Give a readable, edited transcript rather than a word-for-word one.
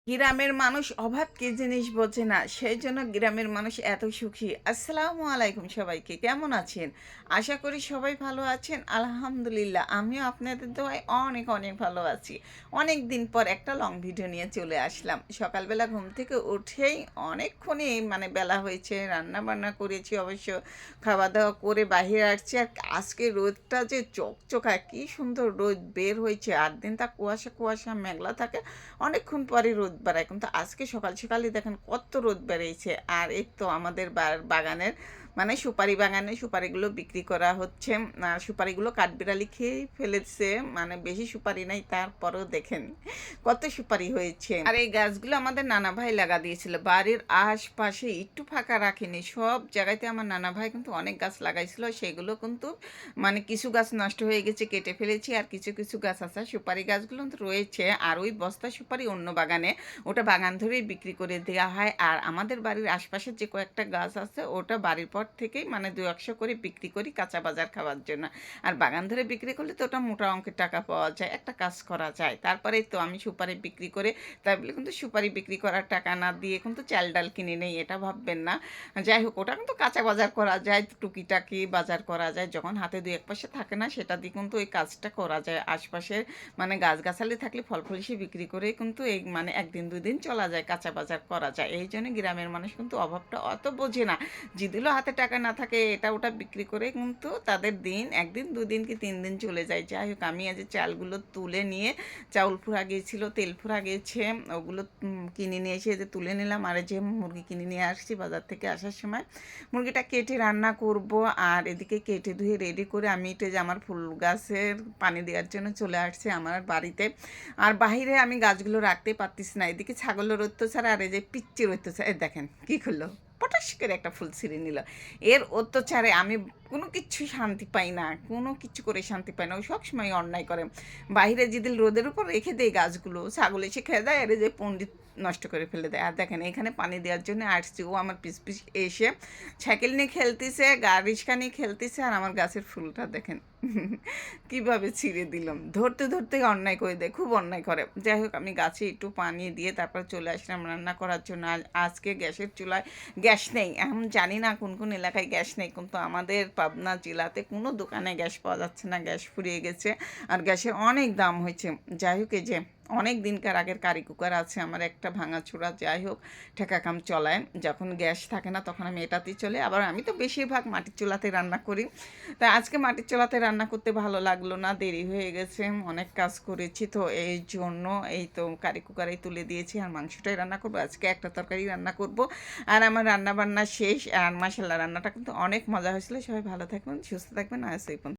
গ্রামের মানুষ অভাব কি জিনিস বোঝে না, সেই জন্য গ্রামের মানুষ এত সুখী। আসসালামু আলাইকুম সবাইকে, কেমন আছেন? আশা করি সবাই ভালো আছেন। আলহামদুলিল্লাহ, আমিও আপনাদের দোয়ায় অনেক অনেক ভালো আছি। অনেক দিন পর একটা লং ভিডিও নিয়ে চলে আসলাম। সকালবেলা ঘুম থেকে উঠেই অনেকক্ষণই বেলা হয়েছে, রান্না বান্না করেছি অবশ্য, খাওয়া দাওয়া করে বাহিরে আসছি। আর আজকে রোদটা যে চকচকা, কি সুন্দর রোদ বের হয়েছে। 8 দিন তা কুয়াশা কুয়াশা মেঘলা থাকে, অনেকক্ষণ পরে রোদ বেড়ায়, কিন্তু আজকে সকাল সকালই দেখেন কত রোদ বেড়েছে। আর এই তো আমাদের বাগানের সুপারি বাগানে সুপারিগুলো বিক্রি করা হচ্ছে। সুপারিগুলো কাঠবিড়ালি খেয়েই ফেলেছে, বেশি সুপারি নাই, তারপরেও দেখেন কত সুপারি হয়েছে। আর এই গাছগুলো আমাদের নানা ভাই লাগা দিয়েছিল, বাড়ির আশপাশে একটু ফাঁকা রাখেনি, সব জায়গাতে আমার নানা ভাই কিন্তু অনেক গাছ লাগাইছিল। সেগুলো কিন্তু কিছু গাছ নষ্ট হয়ে গেছে, কেটে ফেলেছি, আর কিছু কিছু গাছ আছে সুপারি গাছগুলো তো রয়েছে। আর ওই বস্তা সুপারি অন্য বাগানে, ওটা বাগান ধরেই বিক্রি করে দেওয়া হয়। আর আমাদের বাড়ির আশপাশের যে কয়েকটা গাছ আছে, ওটা বাড়ির পর থেকেই 200 করে বিক্রি করি কাঁচা বাজার খাওয়ার জন্য। আর বাগান ধরে বিক্রি করলে তো ওটা মোটা অঙ্কের টাকা পাওয়া যায়, একটা কাজ করা যায়। তারপরেই তো আমি সুপারি বিক্রি করে, তাই বলে কিন্তু সুপারি বিক্রি করার টাকা না দিয়ে কিন্তু চাল ডাল কিনে নেই, এটা ভাববেন না। যাই হোক, ওটা কিন্তু কাঁচা বাজার করা যায়, টুকিটাকি বাজার করা যায়, যখন হাতে দুই এক পয়সা থাকে না, সেটা দিয়ে কিন্তু ওই কাজটা করা যায়। আশপাশের গাছগাছালি থাকলে ফল ফলিশি বিক্রি করে কিন্তু এই একদিন দুই দিন চলা যায়, কাঁচা বাজার করা যায়। এই জন্য গ্রামের মানুষ কিন্তু অভাবটা অত বোঝে না। যেদিনও হাতে টাকা না থাকে, এটা ওটা বিক্রি করে কিন্তু তাদের দিন একদিন দুদিন কি 3 দিন চলে যায়। যাই হোক, আমি আজ চালগুলো তুলে নিয়ে, চাউল ফুরা গিয়েছিল, তেল ফুরা গেছে, ওগুলো কিনে নিয়ে এসে যে তুলে নিলাম। আর যে মুরগি কিনে নিয়ে আসছি বাজার থেকে আসার সময়, মুরগিটা কেটে রান্না করব। আর এদিকে কেটে ধুয়ে রেডি করে আমি এটা যে আমার ফুল গাছের পানি দেওয়ার জন্য চলে আসছে আমার বাড়িতে। আর বাহিরে আমি গাছগুলো রাখতে পারতেছি না, এদিকে ছাগলের অত্যাচার আর এই যে পিচ্চির অত্যাচার। দেখেন কি করলো, পটাশ করে একটা ফুল ছিঁড়ে নিল। এর অত্যাচারে আমি কোনো কিছু শান্তি পাই না, কোনো কিছু করে শান্তি পাই না। ও সবসময় অন্যায় করে। বাইরে যেদিন রোদের উপর রেখে দেয় গাছগুলো, ছাগল এসে খেয়ে দেয়, আর এই যে পণ্ডিত নষ্ট করে ফেলে দেয়। আর দেখেন, এখানে পানি দেওয়ার জন্য আসছি, ও আমার পিছ পিছ এসে সাইকেল নিয়ে খেলতেছে, রিক্সা নিয়ে খেলতেছে, আর আমার গাছের ফুলটা দেখেন কিভাবে ছিঁড়ে দিলাম। ধরতে ধরতে অন্যায় করে দেয়, খুব অন্যায় করে। যাই হোক, আমি গাছে একটু পানি দিয়ে তারপর চলে আসলাম রান্না করার জন্য। আজকে গ্যাসের চুলায় গ্যাস নেই। এখন জানি না কোন কোন এলাকায় গ্যাস নেই, কিন্তু আমাদের পাবনা জেলাতে কোনো দোকানে গ্যাস পাওয়া যাচ্ছে না, গ্যাস ফুরিয়ে গেছে। আর গ্যাসের অনেক দাম হয়েছে। যাই হোক, এই যে অনেক দিনকার আগের কারি কুকার আছে আমার একটা ভাঙাচোরা, যাই হোক ঠেকা কাম চলায়। যখন গ্যাস থাকে না তখন আমি এটাতেই চলে। আবার আমি তো বেশিরভাগ মাটির চুলাতে রান্না করি। তাই আজকে মাটির চুলাতে রান্না করতে ভালো লাগলো না, দেরি হয়ে গেছে, অনেক কাজ করেছি তো এই জন্য এই তো কারি কুকারেই তুলে দিয়েছি। আর মাংসটাই রান্না করবো, আজকে একটা তরকারি রান্না করব। আর আমার রান্না বান্না শেষ। আর মাশাআল্লাহ, রান্নাটা কিন্তু অনেক মজা হয়েছিল। সবাই ভালো থাকবেন, সুস্থ থাকবেন। আর সেই